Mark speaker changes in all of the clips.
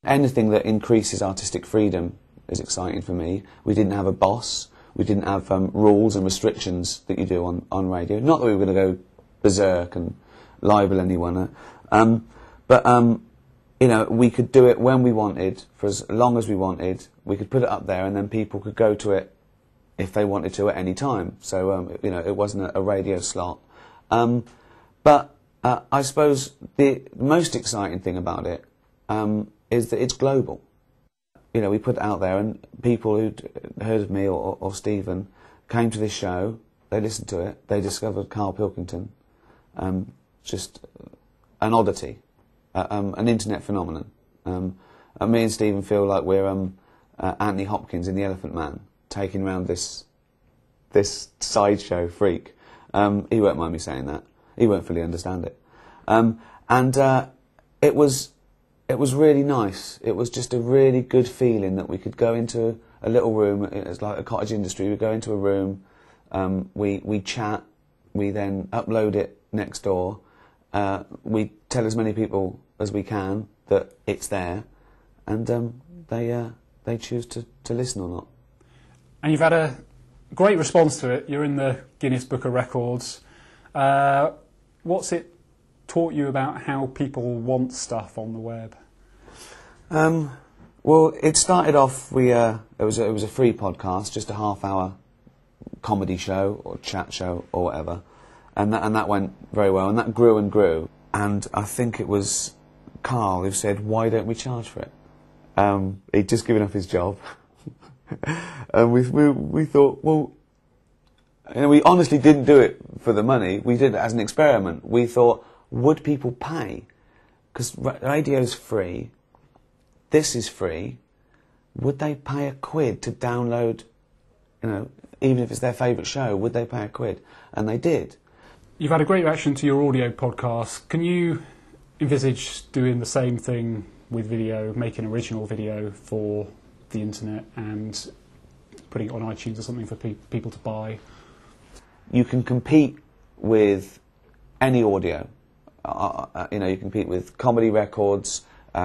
Speaker 1: Anything that increases artistic freedom is exciting for me. We didn't have a boss. We didn't have rules and restrictions that you do on radio. Not that we were going to go berserk and libel anyone. But you know, we could do it when we wanted, for as long as we wanted. We could put it up there, and then people could go to it if they wanted to at any time. So you know, it wasn't a radio slot. But I suppose the most exciting thing about it is that it's global. You know, we put it out there, and people who'd heard of me or Stephen came to this show. They listened to it. They discovered Carl Pilkington, just an oddity, an internet phenomenon. And me and Stephen feel like we're Anthony Hopkins in The Elephant Man, taking around this sideshow freak. He won't mind me saying that. He won't fully understand it. It was really nice. It was just a really good feeling that we could go into a little room. It's like a cottage industry. We go into a room, we chat, we then upload it next door. We tell as many people as we can that it's there, and they choose to listen or not.
Speaker 2: And you've had a great response to it. You're in the Guinness Book of Records. What's it taught you about how people want stuff on the web?
Speaker 1: Well, it started off. It was a free podcast, just a half-hour comedy show or chat show or whatever, and that went very well, and that grew and grew. And I think it was Carl who said, "Why don't we charge for it?" He'd just given up his job, and we thought, well, you know, we honestly didn't do it for the money. We did it as an experiment. We thought, would people pay? Because radio's free. This is free. Would they pay £1 to download, you know, even if it's their favourite show, would they pay £1? And they did.
Speaker 2: You've had a great reaction to your audio podcast. Can you envisage doing the same thing with video, making original video for the internet and putting it on iTunes or something for people to buy?
Speaker 1: You can compete with any audio. You know, you compete with comedy records,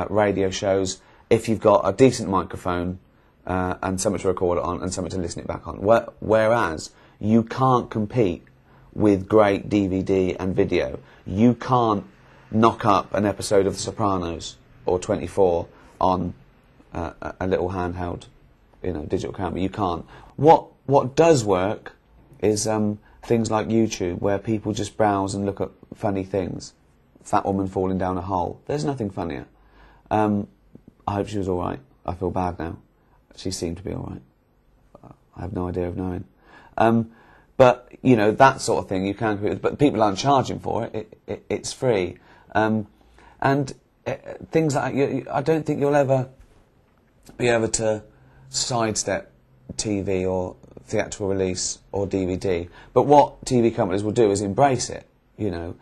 Speaker 1: radio shows, if you've got a decent microphone and something to record it on and something to listen it back on. Whereas you can't compete with great DVD and video. You can't knock up an episode of The Sopranos or 24 on a little handheld, you know, digital camera. You can't. What does work is things like YouTube, where people just browse and look at funny things. Fat woman falling down a hole. There's nothing funnier. I hope she was all right. I feel bad now. She seemed to be all right. I have no idea of knowing. But, you know, that sort of thing you can compete with. But people aren't charging for it. It's free. Things like I don't think you'll ever be able to sidestep TV or theatrical release or DVD. But what TV companies will do is embrace it. You know,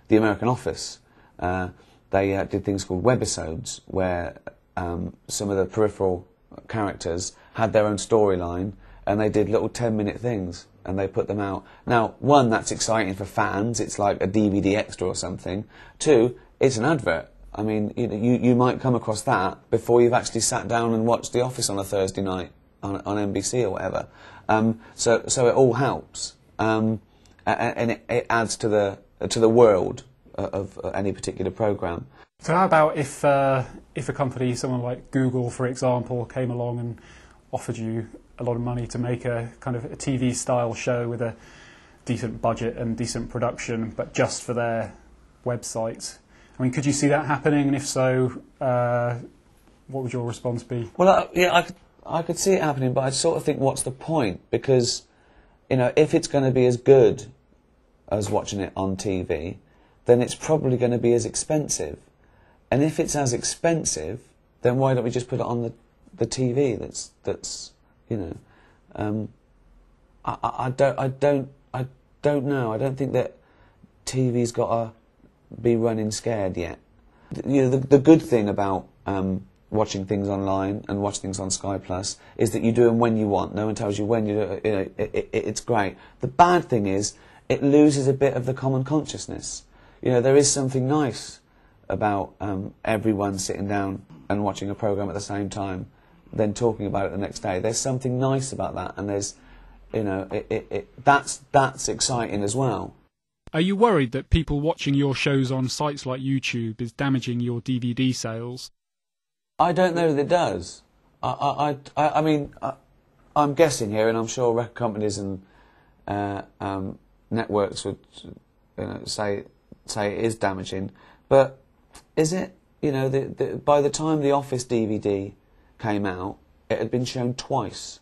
Speaker 1: the American Office, they did things called webisodes, where some of the peripheral characters had their own storyline, and they did little 10-minute things, and they put them out. Now, one, that's exciting for fans. It's like a DVD extra or something. Two, it's an advert. I mean, you might come across that before you've actually sat down and watched The Office on a Thursday night on NBC or whatever. So it all helps, and it adds to the world of any particular programme.
Speaker 2: So how about if a company, someone like Google, for example, came along and offered you a lot of money to make a kind of a TV-style show with a decent budget and decent production, but just for their website? I mean, could you see that happening? And if so, what would your response be?
Speaker 1: Well, yeah, I could see it happening, but I sort of think, what's the point? Because, you know, if it's going to be as good as watching it on TV, then it's probably going to be as expensive. And if it's as expensive, then why don't we just put it on the TV? That's you know, I don't know. I don't think that TV's got to be running scared yet. You know, the good thing about watching things online and watching things on Sky Plus is that you do them when you want. No one tells you when you do it. You know, it's great. The bad thing is it loses a bit of the common consciousness. You know, there is something nice about everyone sitting down and watching a programme at the same time, then talking about it the next day. There's something nice about that, and there's, you know, that's exciting as well.
Speaker 3: Are you worried that people watching your shows on sites like YouTube is damaging your DVD sales?
Speaker 1: I don't know that it does. I mean, I'm guessing here, and I'm sure record companies and networks would, you know, say it is damaging. But is it? You know, by the time the Office DVD came out, it had been shown twice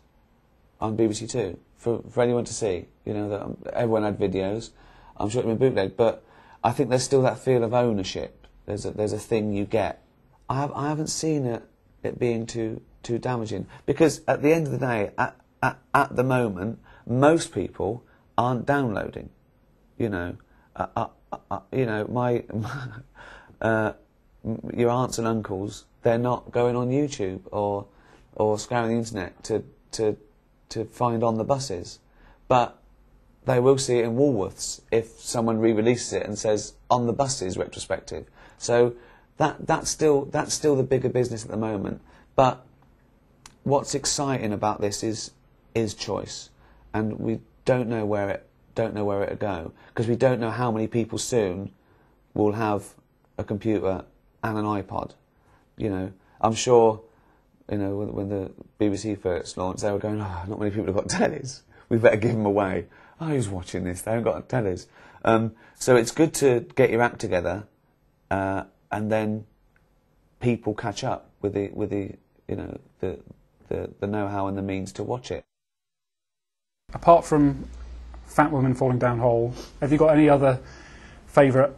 Speaker 1: on BBC Two for anyone to see. You know, that everyone had videos. I'm sure it had been bootlegged, but I think there's still that feel of ownership. There's a thing you get. I haven't seen it being too damaging, because at the end of the day, at the moment, most people aren't downloading. You know, my your aunts and uncles, they're not going on YouTube or scouring the internet to find On the Buses, but they will see it in Woolworths if someone re-releases it and says On the Buses retrospective. So that's still the bigger business at the moment. But what's exciting about this is choice, and we don't know where it'll go, because we don't know how many people soon will have a computer and an iPod. You know, I'm sure, you know, when the BBC first launched, they were going, oh, not many people have got tellies. We better give them away. Oh, who's watching this? They haven't got tellies. So it's good to get your act together, and then people catch up with the you know, the know-how and the means to watch it.
Speaker 2: Apart from Fat Woman Falling Down Hole, have you got any other favourite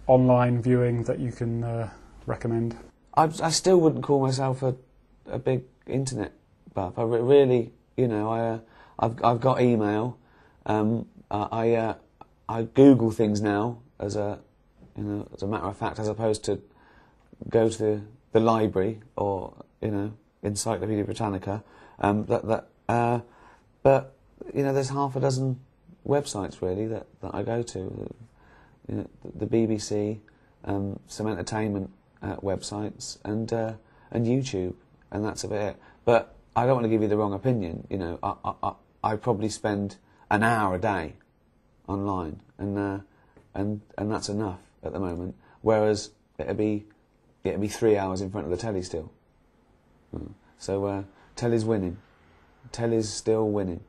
Speaker 2: online viewing that you can recommend? I still wouldn't call myself a big internet buff. I really, you know, I've got email. I Google things now as a matter of fact, as opposed to go to the library or, you know, Encyclopedia Britannica. But you know, there's half a dozen websites really that I go to. You know, the BBC, some entertainment websites, and YouTube, and that's about it. But I don't want to give you the wrong opinion. You know, I probably spend an hour a day online, and that's enough at the moment. Whereas it'd be 3 hours in front of the telly still. So telly's winning. Telly's still winning.